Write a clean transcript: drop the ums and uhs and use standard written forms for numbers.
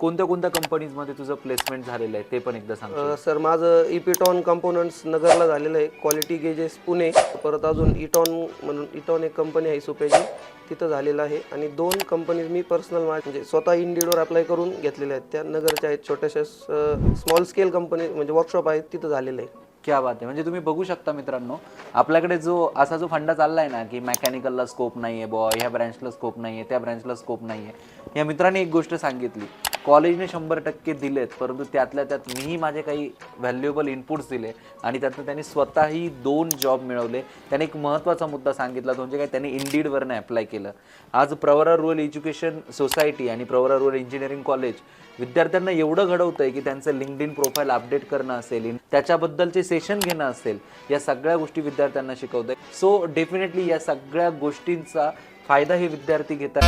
कोणत्या कोणत्या कंपनीजमध्ये तुझं प्लेसमेंट झालेलं आहे ते पण एकदा सांग. सर माझं इपिटॉन कंपोनंट्स नगरला झालेलं आहे, क्वालिटी गेजेस पुणे, परत अजून इटॉन एक कंपनी आहे सुपेची, तिथं झालेलं आहे. आणि 2 कंपनीज मी पर्सनल म्हणजे स्वतः इंडिडवर अप्लाय करून घेतलेल्या आहेत, त्या नगरच्या आहेत. छोट्याशा स्मॉल स्केल कंपनी म्हणजे वर्कशॉप आहेत तिथं झालेलं आहे. क्या बात आहे. म्हणजे तुम्ही बघू शकता मित्रांनो, आपल्याकडे असा जो फंडा चाललाय ना की मेकॅनिकलला स्कोप नाही आहे बुवा, ह्या ब्रँचला स्कोप नाही आहे, त्या ब्रँचला स्कोप नाही आहे. या मित्राने एक गोष्ट सांगितली, कॉलेजने 100% दिलेत, परंतु त्यातल्या त्यात मीही माझे काही व्हॅल्युएबल इनपुट्स दिले आणि त्यातनं त्यांनी स्वतःही 2 जॉब मिळवले. त्याने एक महत्त्वाचा मुद्दा सांगितला, म्हणजे काय, त्याने इंडीडवरनं अप्लाय केलं. आज प्रवरा रूरल एज्युकेशन सोसायटी आणि प्रवरा रूरल इंजिनिअरिंग कॉलेज विद्यार्थ्यांना एवढं घडवतंय की त्यांचं लिंक्डइन प्रोफाईल अपडेट करणं असेल, त्याच्याबद्दलचे सेशन घेणं असेल, या सगळ्या गोष्टी विद्यार्थ्यांना शिकवतंय. सो डेफिनेटली या सगळ्या गोष्टींचा फायदा हे विद्यार्थी घेतात.